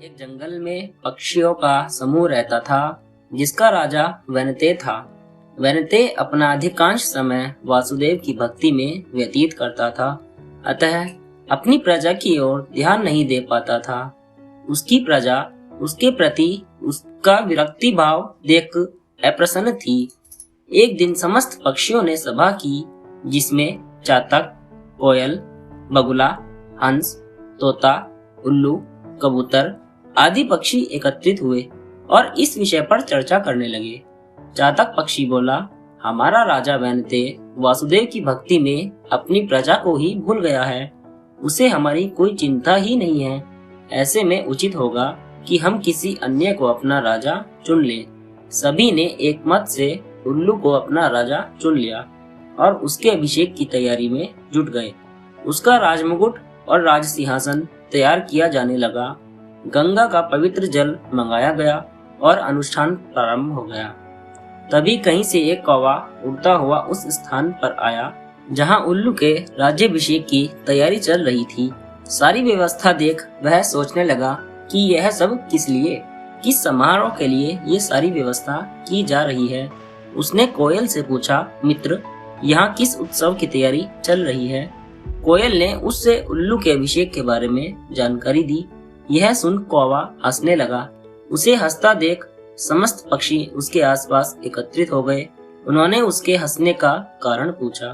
एक जंगल में पक्षियों का समूह रहता था जिसका राजा वैनतेय था। वैनतेय अपना अधिकांश समय वासुदेव की भक्ति में व्यतीत करता था, अतः अपनी प्रजा की ओर ध्यान नहीं दे पाता था। उसकी प्रजा उसके प्रति उसका विरक्ति भाव देख अप्रसन्न थी। एक दिन समस्त पक्षियों ने सभा की, जिसमें चातक, कोयल, बगुला, हंस, तोता, उल्लू, कबूतर आदि पक्षी एकत्रित हुए और इस विषय पर चर्चा करने लगे। चातक पक्षी बोला, हमारा राजा वैनतेय वासुदेव की भक्ति में अपनी प्रजा को ही भूल गया है। उसे हमारी कोई चिंता ही नहीं है। ऐसे में उचित होगा कि हम किसी अन्य को अपना राजा चुन लें। सभी ने एक मत से उल्लू को अपना राजा चुन लिया और उसके अभिषेक की तैयारी में जुट गए। उसका राजमुकुट और राज सिंहासन तैयार किया जाने लगा। गंगा का पवित्र जल मंगाया गया और अनुष्ठान प्रारंभ हो गया। तभी कहीं से एक कौवा उड़ता हुआ उस स्थान पर आया जहां उल्लू के राज्याभिषेक की तैयारी चल रही थी। सारी व्यवस्था देख वह सोचने लगा कि यह सब किस लिए, किस समारोह के लिए ये सारी व्यवस्था की जा रही है। उसने कोयल से पूछा, मित्र, यहाँ किस उत्सव की तैयारी चल रही है? कोयल ने उससे उल्लू के अभिषेक के बारे में जानकारी दी। यह सुन कौवा हंसने लगा। उसे हंसता देख समस्त पक्षी उसके आसपास एकत्रित हो गए। उन्होंने उसके हंसने का कारण पूछा।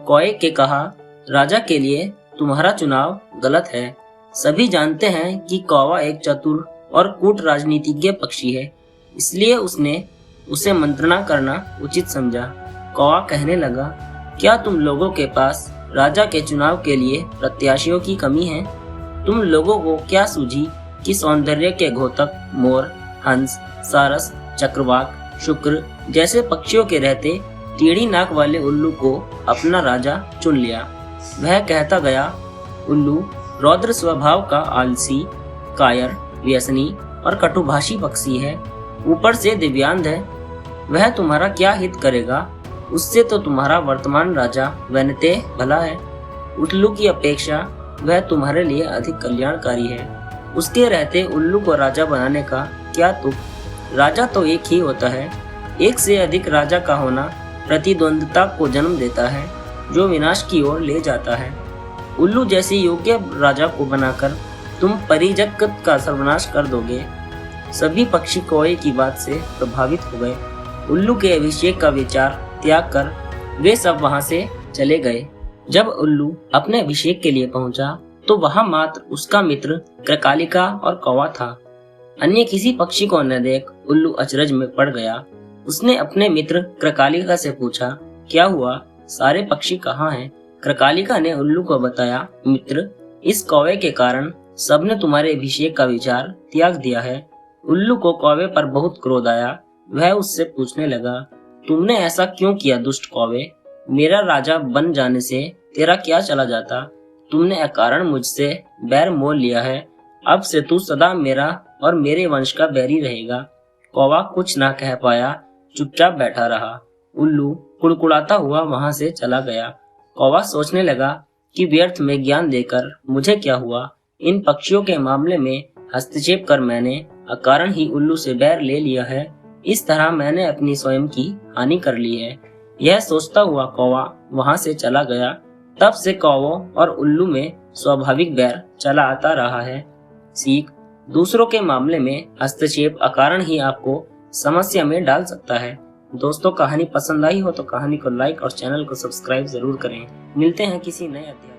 कौवे के कहा, राजा के लिए तुम्हारा चुनाव गलत है। सभी जानते हैं कि कौवा एक चतुर और कूट राजनीतिज्ञ पक्षी है, इसलिए उसने उसे मंत्रणा करना उचित समझा। कौवा कहने लगा, क्या तुम लोगों के पास राजा के चुनाव के लिए प्रत्याशियों की कमी है? तुम लोगों को क्या सूझी कि सौंदर्य के घोतक मोर, हंस, सारस, चक्रवाक, शुक्र जैसे पक्षियों के रहते टेढ़ी नाक वाले उल्लू को अपना राजा चुन लिया। वह कहता गया, उल्लू रौद्र स्वभाव का आलसी, कायर, व्यसनी और कटुभाषी पक्षी है। ऊपर से दिव्यांध है। वह तुम्हारा क्या हित करेगा? उससे तो तुम्हारा वर्तमान राजा वैनतेय भला है। उल्लू की अपेक्षा वह तुम्हारे लिए अधिक कल्याणकारी है। उसके रहते उल्लू को राजा बनाने का क्या तुक? राजा तो एक ही होता है। एक से अधिक राजा का होना प्रतिद्वंद्विता को जन्म देता है, जो विनाश की ओर ले जाता है। उल्लू जैसी योग्य राजा को बनाकर तुम परिजगत का सर्वनाश कर दोगे। सभी पक्षी कौवे की बात से प्रभावित हो गए। उल्लू के अभिषेक का विचार त्याग कर वे सब वहां से चले गए। जब उल्लू अपने अभिषेक के लिए पहुंचा तो वहां मात्र उसका मित्र क्रकालिका और कौवा था। अन्य किसी पक्षी को न देख उल्लू अचरज में पड़ गया। उसने अपने मित्र क्रकालिका से पूछा, क्या हुआ? सारे पक्षी कहाँ हैं? क्रकालिका ने उल्लू को बताया, मित्र, इस कौवे के कारण सबने तुम्हारे अभिषेक का विचार त्याग दिया है। उल्लू को कौवे पर बहुत क्रोध आया। वह उससे पूछने लगा, तुमने ऐसा क्यों किया दुष्ट कौवे? मेरा राजा बन जाने से तेरा क्या चला जाता? तुमने अकारण मुझसे बैर मोल लिया है। अब से तू सदा मेरा और मेरे वंश का बैरी रहेगा। कौवा कुछ ना कह पाया, चुपचाप बैठा रहा। उल्लू कुड़कुड़ाता हुआ वहां से चला गया। कौवा सोचने लगा कि व्यर्थ में ज्ञान देकर मुझे क्या हुआ। इन पक्षियों के मामले में हस्तक्षेप कर मैंने अकारण ही उल्लू से बैर ले लिया है। इस तरह मैंने अपनी स्वयं की हानि कर ली है। यह सोचता हुआ कौवा वहां से चला गया। तब से कौवों और उल्लू में स्वाभाविक बैर चला आता रहा है। सीख, दूसरों के मामले में हस्तक्षेप अकारण ही आपको समस्या में डाल सकता है। दोस्तों, कहानी पसंद आई हो तो कहानी को लाइक और चैनल को सब्सक्राइब जरूर करें। मिलते हैं किसी नए अध्याय।